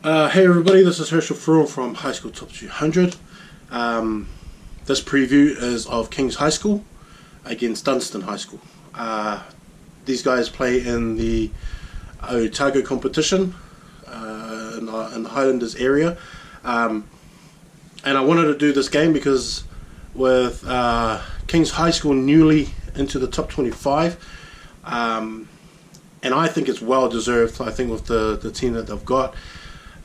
Hey everybody, this is Herschel Fruin from High School Top 200. This preview is of Kings High School against Dunstan High School. These guys play in the Otago competition in the Highlanders area. And I wanted to do this game because with Kings High School newly into the top 25, and I think it's well deserved. I think with the team that they've got,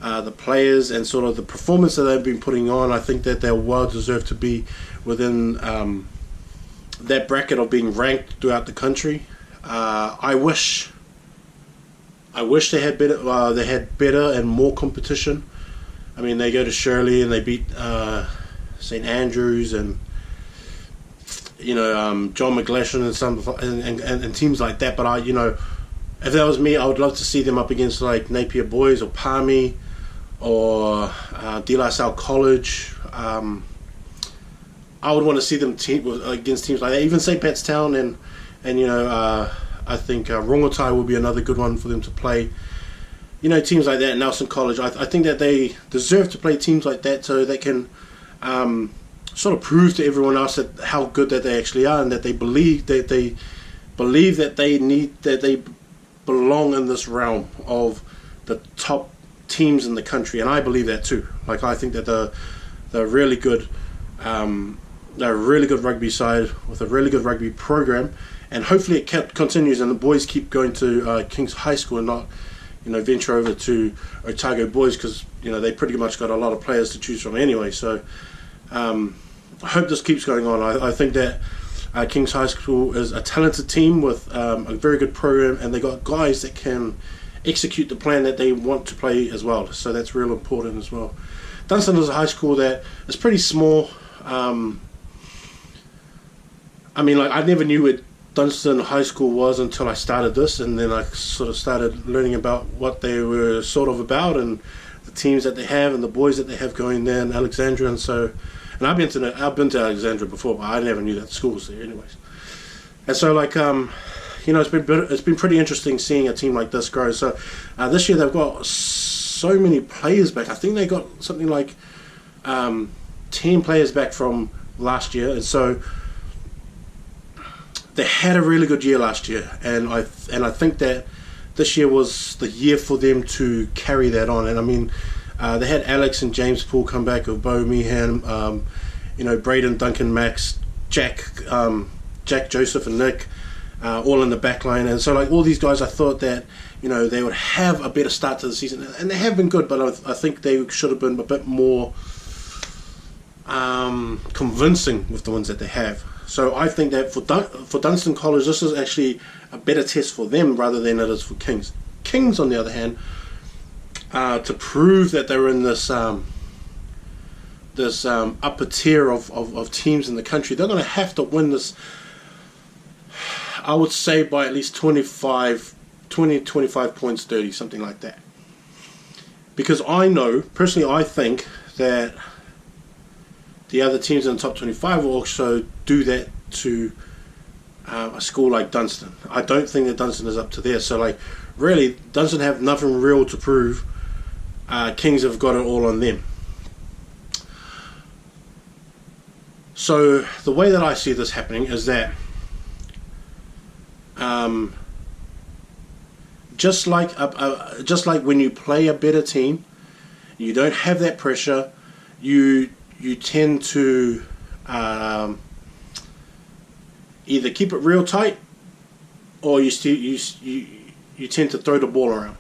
the players and sort of the performance that they've been putting on, I think that they're well deserved to be within that bracket of being ranked throughout the country. I wish they had better and more competition. I mean, they go to Shirley and they beat St Andrews and John McGlashan and some and teams like that. But if that was me, I would love to see them up against like Napier Boys or Palmy or De La Salle College. I would want to see them against teams like that. Even St Pat's Town and I think Rongotai will be another good one for them to play. Teams like that, Nelson College. I think that they deserve to play teams like that so they can sort of prove to everyone else how good that they actually are, and that they believe that they belong in this realm of the top teams in the country, and I believe that too. Like, I think that they're really good. They're a really good rugby side with a really good rugby program, and hopefully it continues and the boys keep going to Kings High School and not venture over to Otago Boys, because they pretty much got a lot of players to choose from anyway. So I hope this keeps going on. I think that Kings High School is a talented team with a very good program, and they got guys that can execute the plan that they want to play as well. So that's real important as well. Dunstan is a high school that is pretty small. I mean, like, I never knew what Dunstan High School was until I started this, and then I sort of started learning about what they were sort of about and the teams that they have and the boys that they have going there in Alexandria. And so, and I've been to Alexandria before, but I never knew that the school was there anyways. And so, like, it's been pretty interesting seeing a team like this grow. So this year they've got so many players back. I think they got something like 10 players back from last year, and so they had a really good year last year, and I think that this year was the year for them to carry that on. And I mean, they had Alex and James Poole come back, with Bo Meehan, Braden, Duncan, Max, Jack, Joseph and Nick, all in the back line. And so, like, all these guys, I thought that they would have a better start to the season, and they have been good, but I think they should have been a bit more convincing with the ones that they have. So I think that for Dunstan College, this is actually a better test for them rather than it is for Kings. Kings, on the other hand, to prove that they're in this upper tier of teams in the country, they're going to have to win this, I would say, by at least 25 points, 30, something like that. Because I think that the other teams in the top 25 will also do that to a school like Dunstan. I don't think that Dunstan is up to there. So, like, really, Dunstan have nothing real to prove. Kings have got it all on them. So the way that I see this happening is that just like when you play a better team, you don't have that pressure. You tend to either keep it real tight, or you tend to throw the ball around.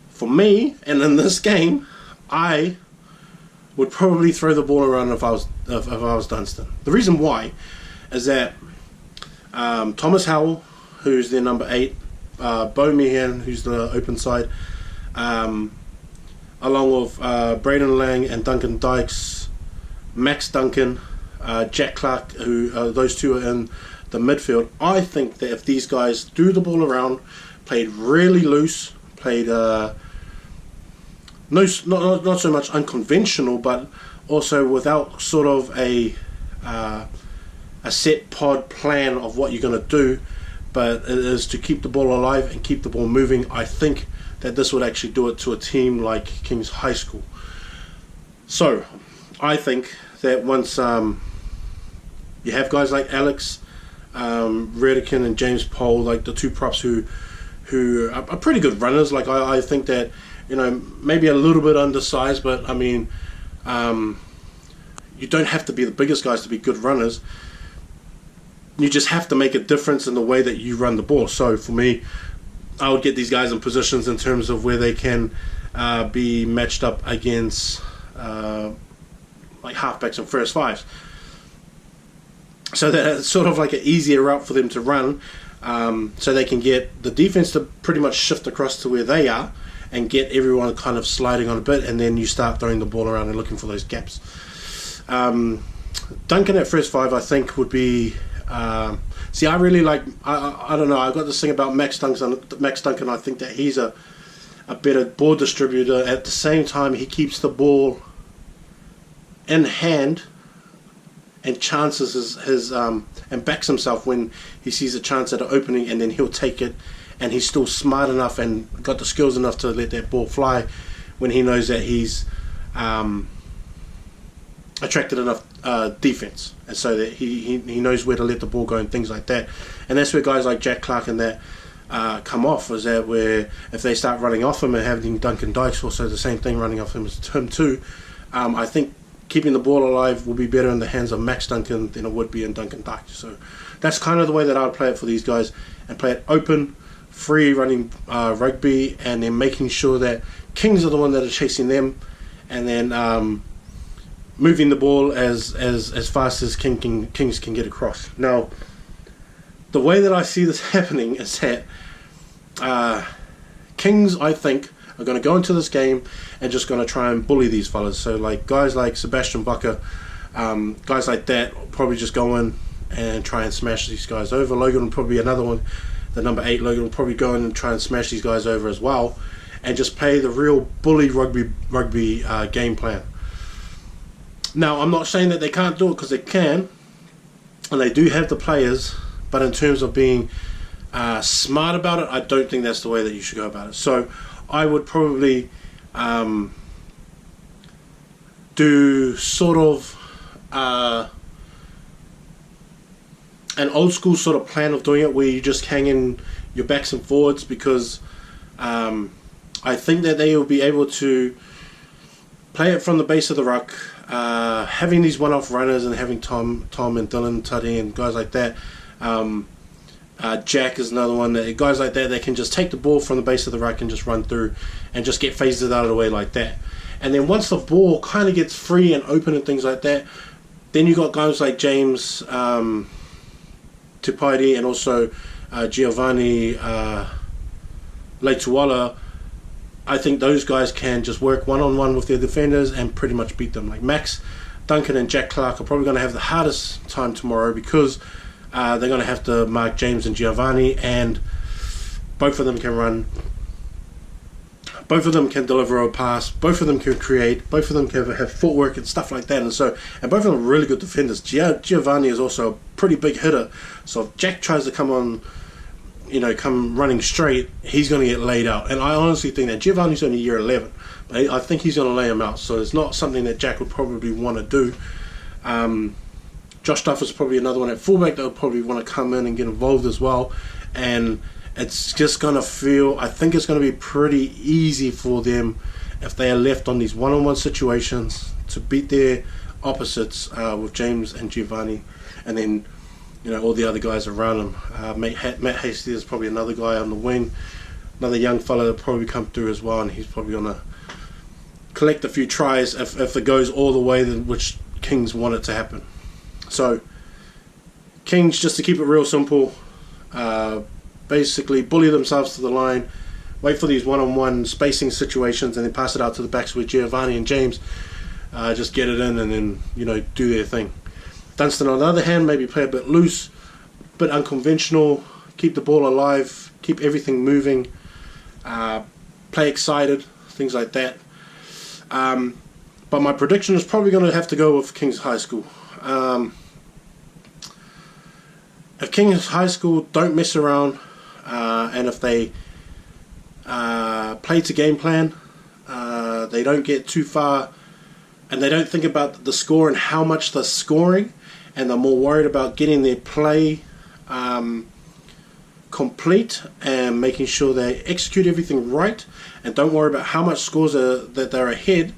For me, and in this game, I would probably throw the ball around if I was Dunstan. The reason why is that Thomas Howell, who's their number 8, Bo Meehan, who's the open side, along with Braden Lang and Duncan Dykes, Max Duncan, Jack Clark, who those two are in the midfield. I think that if these guys threw the ball around, played really loose, played not so much unconventional, but also without sort of a set pod plan of what you're going to do, but it is to keep the ball alive and keep the ball moving, I think that this would actually do it to a team like King's High School. So I think that once you have guys like Alex Redican and James Pole, like the two props who are pretty good runners. Like I think that, you know, maybe a little bit undersized, but I mean, you don't have to be the biggest guys to be good runners. You just have to make a difference in the way that you run the ball. So for me, I would get these guys in positions in terms of where they can be matched up against like halfbacks and first fives. So that it's sort of like an easier route for them to run, so they can get the defense to pretty much shift across to where they are and get everyone kind of sliding on a bit, and then you start throwing the ball around and looking for those gaps. Duncan at first five, I think, would be... see, I really like... I don't know, I've got this thing about Max Duncan. I think that he's a better ball distributor. At the same time, he keeps the ball in hand and chances his and backs himself when he sees a chance at an opening, and then he'll take it, and he's still smart enough and got the skills enough to let that ball fly when he knows that he's attracted enough defense, and so that he knows where to let the ball go and things like that. And that's where guys like Jack Clark and that come off, is that where if they start running off him and having Duncan Dykes also the same thing running off him too, I think keeping the ball alive will be better in the hands of Max Duncan than it would be in Duncan Dykes. So that's kind of the way that I would play it for these guys, and play it open, free running rugby, and then making sure that Kings are the one that are chasing them, and then moving the ball as fast as Kings can get across. Now, the way that I see this happening is that Kings, I think, are going to go into this game and just going to try and bully these fellas. So like guys like Sebastian Bucker, guys like that will probably just go in and try and smash these guys over. Logan will probably be another one. The number 8 Logan will probably go in and try and smash these guys over as well, and just play the real bully rugby game plan. Now, I'm not saying that they can't do it, because they can, and they do have the players, but in terms of being smart about it, I don't think that's the way that you should go about it. So I would probably do sort of an old school sort of plan of doing it, where you just hang in your backs and forwards, because I think that they will be able to play it from the base of the ruck, having these one-off runners and having Tom and Dylan Tuddy and guys like that. Jack is another one. That guys like that, they can just take the ball from the base of the ruck and just run through and just get phased out of the way like that. And then once the ball kind of gets free and open and things like that, then you got guys like James Tupaidi and also Giovanni Leituala. I think those guys can just work one-on-one with their defenders and pretty much beat them. Like Max Duncan and Jack Clark are probably going to have the hardest time tomorrow, because they're going to have to mark James and Giovanni, and both of them can run, both of them can deliver a pass, both of them can create, both of them can have footwork and stuff like that. And both of them are really good defenders. Giovanni is also a pretty big hitter, so if Jack tries to come on, come running straight, he's going to get laid out. And I honestly think that Giovanni's only year 11, but I think he's going to lay him out, so it's not something that Jack would probably want to do. Josh Duff is probably another one at fullback that would probably want to come in and get involved as well, and it's just going to feel, I think it's going to be pretty easy for them, if they are left on these one-on-one situations, to beat their opposites with James and Giovanni, and then all the other guys around him. Matt Hasty is probably another guy on the wing, another young fella that probably come through as well, and he's probably going to collect a few tries if it goes all the way which Kings want it to happen. So Kings, just to keep it real simple, basically bully themselves to the line, wait for these one-on-one spacing situations, and then pass it out to the backs with Giovanni and James. Just get it in, and then do their thing. Dunstan, on the other hand, maybe play a bit loose, a bit unconventional, keep the ball alive, keep everything moving, play excited, things like that. But my prediction is probably going to have to go with Kings High School. If Kings High School don't mess around, and if they play to game plan. They don't get too far, and they don't think about the score and how much they're scoring, and they're more worried about getting their play complete and making sure they execute everything right, and don't worry about how much scores that they're ahead.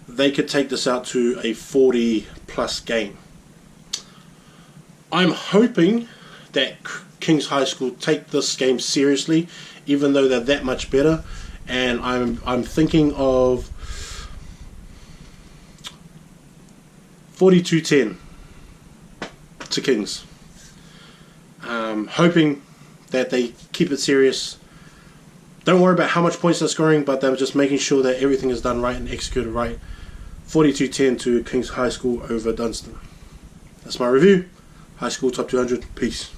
They could take this out to a 40 plus game. I'm hoping that Kings High School take this game seriously, even though they're that much better, and I'm thinking of 42-10 to Kings. Hoping that they keep it serious. Don't worry about how much points they're scoring, but they're just making sure that everything is done right and executed right. 42-10 to Kings High School over Dunstan. That's my review. High School Top 200. Peace.